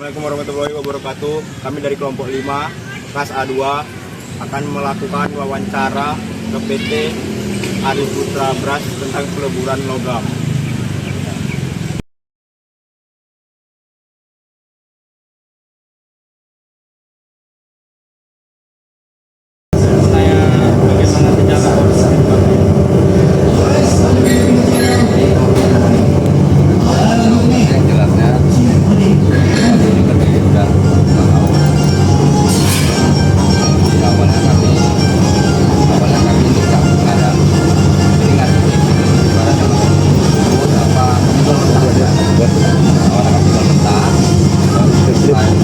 Assalamualaikum warahmatullahi wabarakatuh. Kami dari kelompok 5 kelas A2 akan melakukan wawancara ke PT Adi Putra Bras tentang peleburan logam.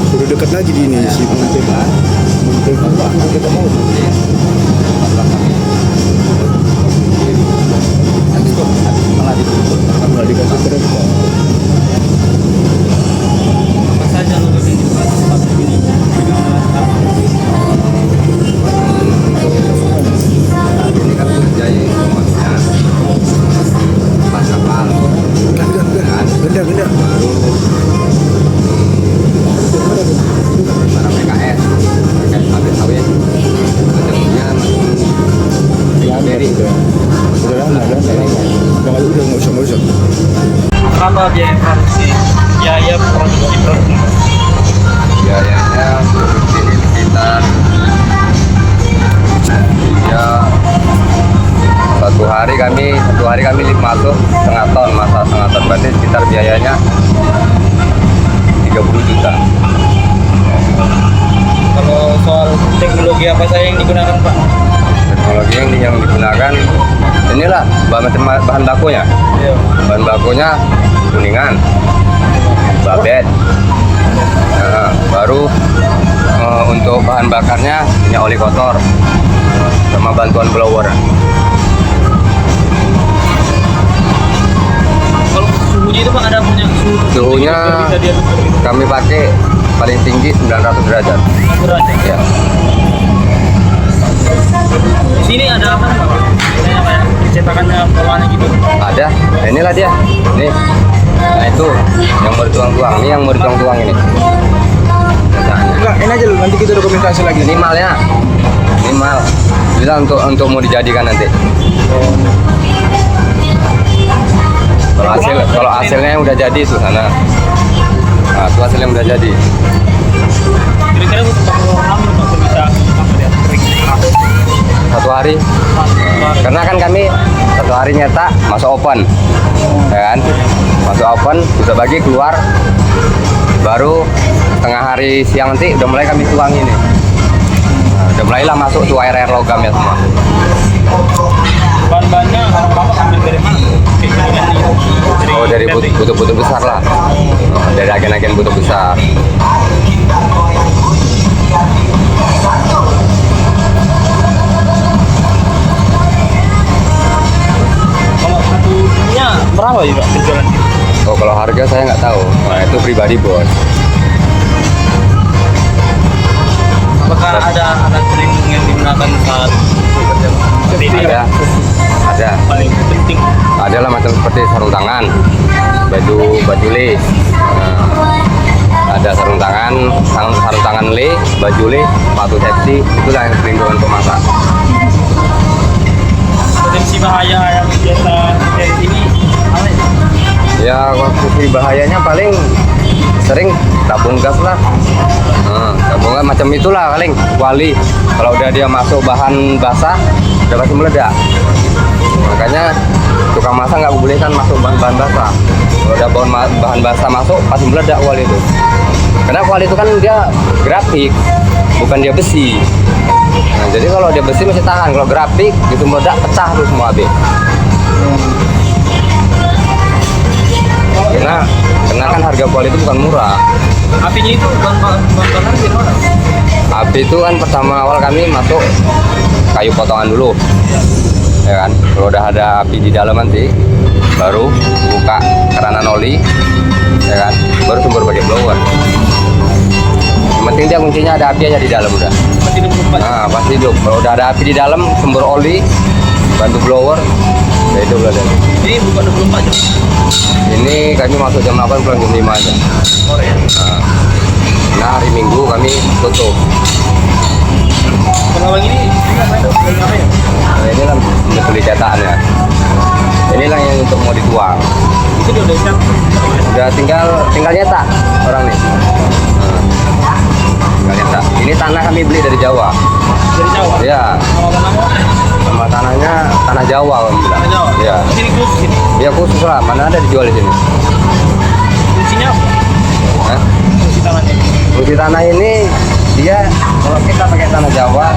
Sudah dekat lagi di ini si Menteri kita mau malah dikasih terus apa saja untuk ini ini kan berjaya rumahnya pas kapal benda para PKS pabrik sawit ketemunya dari udah nggak usah berapa biaya produksi biayanya produksi ini sekitar ya satu hari kami masuk setengah ton berarti sekitar biayanya 30 juta. kalau soal teknologi apa saja yang digunakan Pak? Teknologi yang digunakan inilah bahan bakunya. Iya. Bahan bakunya kuningan, babet. Nah, baru untuk bahan bakarnya minyak oli kotor sama bantuan blower. Kalau suhunya itu Pak ada punya Suhunya bisa dia kami pakai paling tinggi 900 derajat. Ya. Di sini ada apa Pak? Ini apa ya? Cetakannya polanya gitu. Ada. Nah, inilah dia. Nih. Nah itu yang mau dituang-tuang. Ini yang mau dituang-tuang ini. enggak ini aja nanti kita dokumentasi lagi Ini malnya. Ini mal. Bisa untuk mau dijadikan nanti. Kalau hasilnya udah jadi itu sana. Nah, itu hasilnya udah jadi. Kira-kira butuh berapa lama Pak bisa apa ya? Kering. Satu hari. Karena kan kami satu hari nyetak masuk open. Ya kan? Masuk open, bisa bagi keluar. Baru tengah hari siang nanti udah mulai kami tuang ini. Nah, udah mulailah masuk tuh air logam ya semua. Bahan-bahannya Bapak ambil dari mana? Oh dari butuh besar lah. Dari agen-agen butuh besar. Kalau satunya berapa ya Pak penjualan? Oh kalau harga saya nggak tahu. Nah, itu pribadi bos. Apakah ada alat pelindung yang digunakan saat bekerja? Ada. Paling penting. Ada lah macam seperti sarung tangan, baju le. Ada sarung tangan le, baju le, sepatu safety, itulah yang perlindungan untuk masak. Potensi bahaya yang biasa dari sini apa ya? Ya waktu bahayanya paling sering tabung gas lah. Tabung gas macam itulah paling kuali. Kalau udah dia masuk bahan basah, udah pasti meledak. Makanya tukang masak nggak bolehkan masuk bahan basah. Kalau ada bahan basah masuk, pasti meledak kuali itu. Karena kuali itu kan dia grafik, bukan dia besi. Nah, jadi kalau dia besi masih tahan. Kalau grafik, gitu meledak, pecah tuh semua habis. Karena kan harga kuali itu bukan murah. Apinya itu bahan bakar gimana? Api itu kan pertama awal kami masuk kayu potongan dulu. Ya kan, kalau udah ada api di dalam nanti baru buka keranan oli, ya kan, baru sumber pakai blower. Yang penting dia kuncinya ada api aja di dalam udah. Pasti hidup. Nah pasti hidup. Kalau udah ada api di dalam, sumber oli, bantu blower, ya hidup lah dia. Ini buka 24 jam. Ini kami masuk jam 8 pulang jam 5 aja. Sore ya. Nah, tutup. Kalau bang ini apa ya? Nah, ini lah untuk beli cetakannya. Inilah yang untuk mau dituang. Itu dia udah siap. Udah tinggal nyetak orang nih. Tinggal nyetak. Ini tanah kami beli dari Jawa. Dari Jawa. Ya, Sama tanahmu? sama tanahnya tanah Jawa kami bilang. Tanah Jawa. Ya, Sini khusus ini. ya khusus lah. Mana ada dijual di sini. Fungsinya apa? Hah? Fungsi tanahnya. Fungsi tanah ini dia kalau kita pakai tanah Jawa,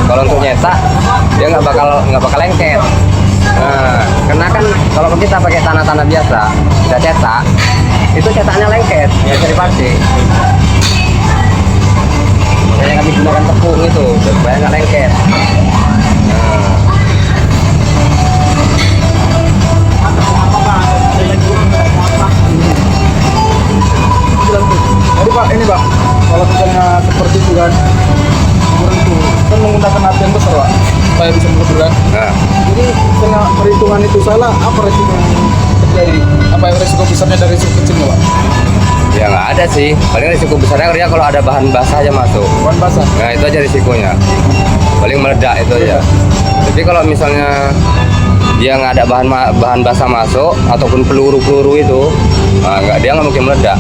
kalau untuk nyetak dia nggak bakal lengket. Nah, karena kan kalau kita pakai tanah-tanah biasa, kita cetak, itu cetaknya lengket, nggak bisa dipakai. Makanya kami gunakan tepung itu, supaya nggak lengket. Nah, Jadi Pak, ini Pak, kalau misalnya seperti itu kan, orang itu kan menggunakan api yang besar Pak, supaya bisa meleburkan. nah, Jadi misalnya perhitungan itu salah, apa resiko yang terjadi? Apa yang resiko besarnya dari resiko kecilnya Pak? ya nggak ada sih. Paling risiko besarnya dia kalau ada bahan basah aja masuk. Bahan basah. Nah itu aja risikonya. Paling meledak itu aja. Tapi kalau misalnya dia nggak ada bahan basah masuk ataupun peluru itu, nah, dia nggak mungkin meledak.